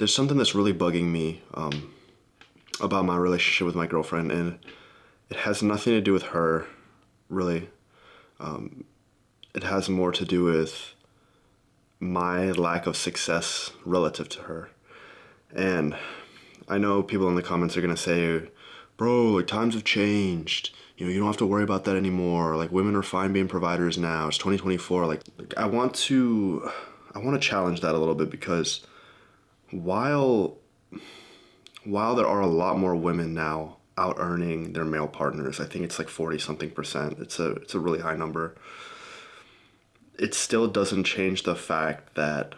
there's something that's really bugging me about my relationship with my girlfriend, and it has nothing to do with her, really. It has more to do with my lack of success relative to her. And I know people in the comments are gonna say, bro, like times have changed. You don't have to worry about that anymore. Like women are fine being providers now. It's 2024. Like I want to challenge that a little bit because while while there are a lot more women now out earning their male partners, I think it's like 40 something percent. It's a really high number. It still doesn't change the fact that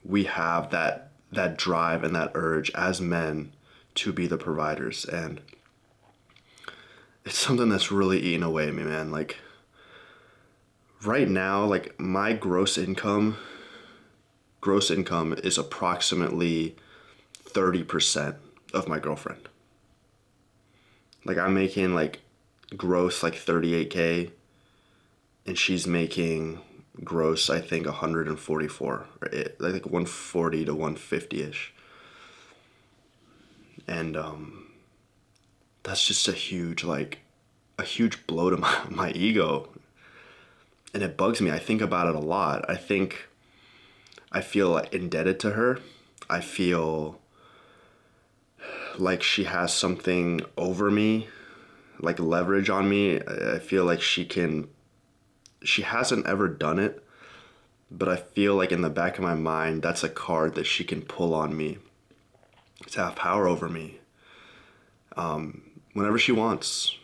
we have that drive and that urge as men to be the providers, and it's something that's really eating away at me, man. Like right now, like my gross income is approximately 30% of my girlfriend. Like I'm making like gross like 38K, and she's making gross I think 144, or like 140 to 150 ish. And that's just a huge blow to my ego, and it bugs me. I think about it a lot. I feel like indebted to her. I feel like she has something over me, like leverage on me. I feel like she hasn't ever done it, but I feel like in the back of my mind, that's a card that she can pull on me to have power over me whenever she wants.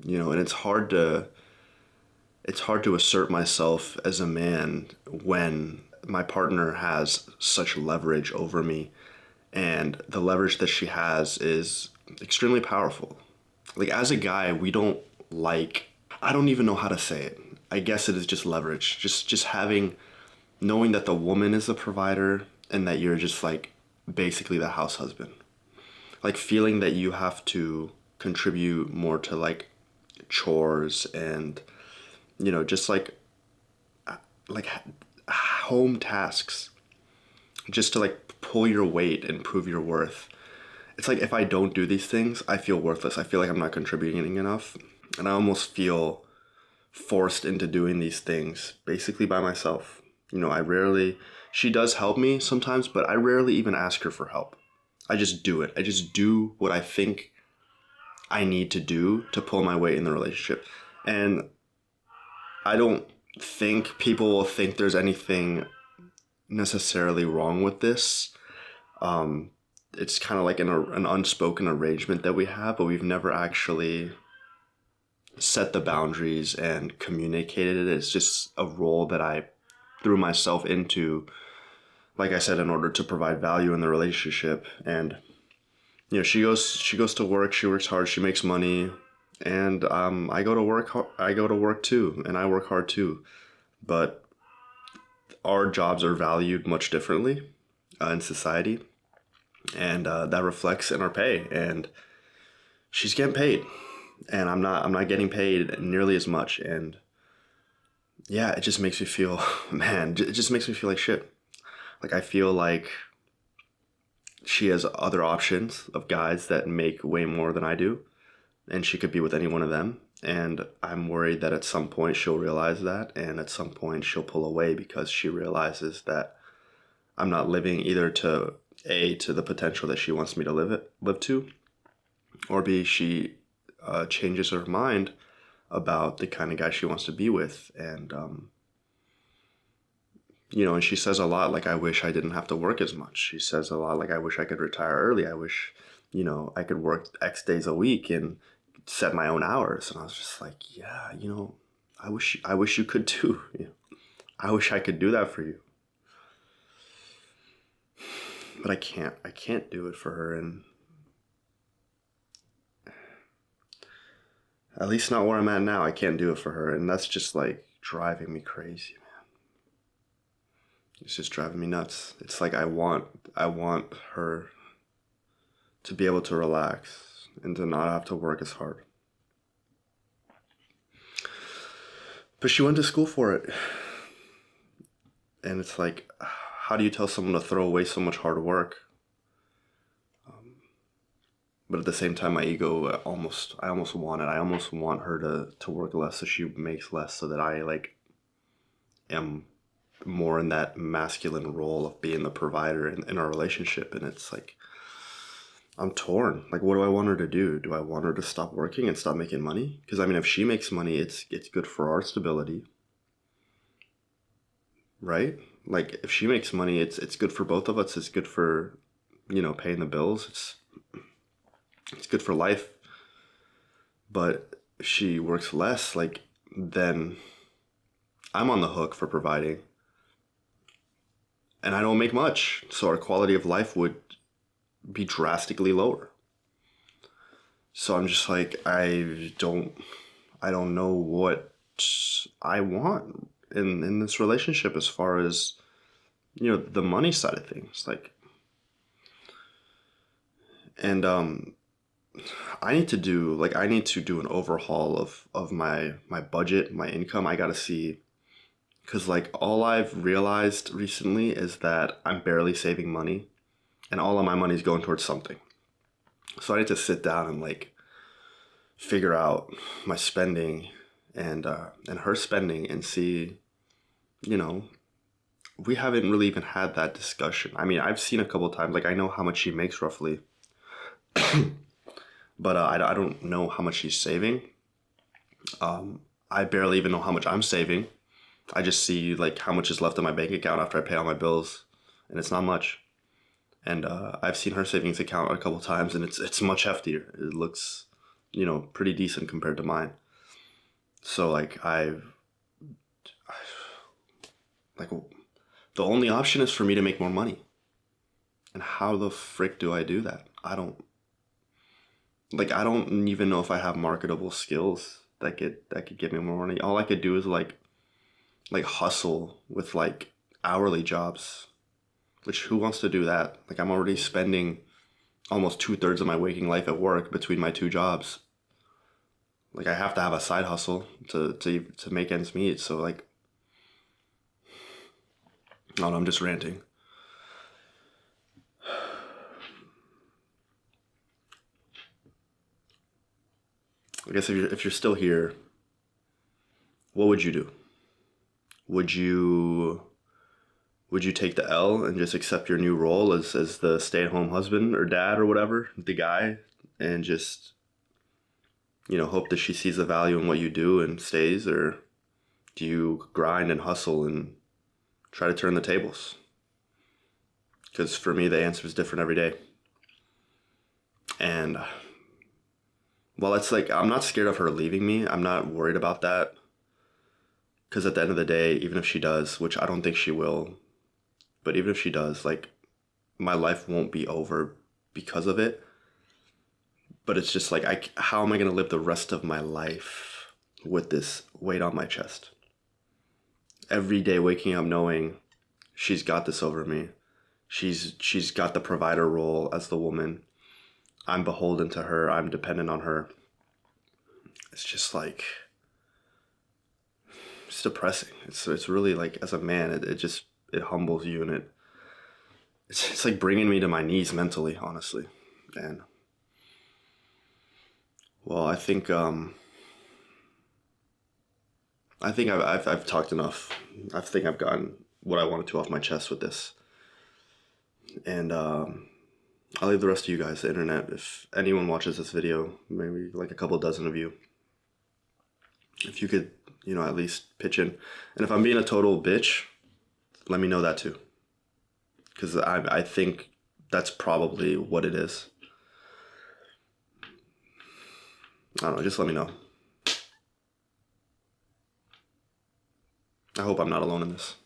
And it's hard to assert myself as a man when my partner has such leverage over me, and the leverage that she has is extremely powerful. Like as a guy, we don't like, I don't even know how to say it. I guess it is just leverage. Just having, knowing that the woman is the provider and that you're just like basically the house husband. Like feeling that you have to contribute more to like chores and just like home tasks, just to like pull your weight and prove your worth. It's like if I don't do these things, I feel worthless. I feel like I'm not contributing enough, and I almost feel forced into doing these things basically by myself. I rarely, she does help me sometimes, but I rarely even ask her for help. I just do it. I just do what I think I need to do to pull my weight in the relationship. And I don't think people will think there's anything necessarily wrong with this. It's kind of like an unspoken arrangement that we have, but we've never actually set the boundaries and communicated it. It's just a role that I threw myself into, like I said, in order to provide value in the relationship. And she goes to work, she works hard, she makes money, and I go to work. I go to work too, and I work hard too. But our jobs are valued much differently in society, and that reflects in our pay. And she's getting paid, and I'm not. I'm not getting paid nearly as much. And yeah, it just makes me feel, man. It just makes me feel like shit. Like I feel like she has other options of guys that make way more than I do, and she could be with any one of them. And I'm worried that at some point she'll realize that, and at some point she'll pull away because she realizes that I'm not living either to the potential that she wants me to live to, or B, she changes her mind about the kind of guy she wants to be with. And and she says a lot like, I wish I didn't have to work as much. She says a lot like, I wish I could retire early. I wish, I could work X days a week and set my own hours. And I was just like, yeah, I wish you could too. I wish I could do that for you. But I can't. I can't do it for her, and at least not where I'm at now. I can't do it for her, and that's just like driving me crazy, man. It's just driving me nuts. It's like I want her to be able to relax and to not have to work as hard. But she went to school for it. And it's like, how do you tell someone to throw away so much hard work? But at the same time, my ego I almost want it. I almost want her to work less so she makes less, so that I like am more in that masculine role of being the provider in our relationship. And it's like, I'm torn. Like, what do I want her to do? Do I want her to stop working and stop making money? Because I mean, if she makes money, it's good for our stability, right? Like, if she makes money, it's good for both of us. It's good for, paying the bills. It's good for life. But if she works less, like, then I'm on the hook for providing, and I don't make much. So our quality of life would be drastically lower. So I'm just like, I don't know what I want in this relationship as far as, the money side of things. Like, and I need to do an overhaul of my budget, my income. I gotta see, because like all I've realized recently is that I'm barely saving money, and all of my money is going towards something. So I need to sit down and like figure out my spending and her spending and see, you know, we haven't really even had that discussion. I mean, I've seen a couple of times, like I know how much she makes roughly, but I don't know how much she's saving. I barely even know how much I'm saving. I just see like how much is left in my bank account after I pay all my bills, and it's not much. And I've seen her savings account a couple of times, and it's much heftier. It looks, pretty decent compared to mine. So like like the only option is for me to make more money. And how the frick do I do that? I don't even know if I have marketable skills that could get me more money. All I could do is like hustle with like hourly jobs, which who wants to do that? Like I'm already spending almost 2/3 of my waking life at work between my two jobs. Like I have to have a side hustle to make ends meet. So like, I don't know, I'm just ranting. I guess if you're still here, what would you do? Would you would you take the L and just accept your new role as the stay-at-home husband or dad or whatever, the guy, and just, hope that she sees the value in what you do and stays? Or do you grind and hustle and try to turn the tables? Because for me, the answer is different every day. And while it's like, I'm not scared of her leaving me, I'm not worried about that. Because at the end of the day, even if she does, which I don't think she will, but even if she does, like, my life won't be over because of it. But it's just like, how am I going to live the rest of my life with this weight on my chest? Every day waking up knowing she's got this over me. She's got the provider role as the woman. I'm beholden to her. I'm dependent on her. It's just like, it's depressing. It's really like, as a man, it humbles you, and it's like bringing me to my knees mentally, honestly. And well, I think I've talked enough. I think I've gotten what I wanted to off my chest with this. And I'll leave the rest of you guys, the internet. If anyone watches this video, maybe like a couple dozen of you, if you could, at least pitch in. And if I'm being a total bitch, let me know that too. Because I think that's probably what it is. I don't know, just let me know. I hope I'm not alone in this.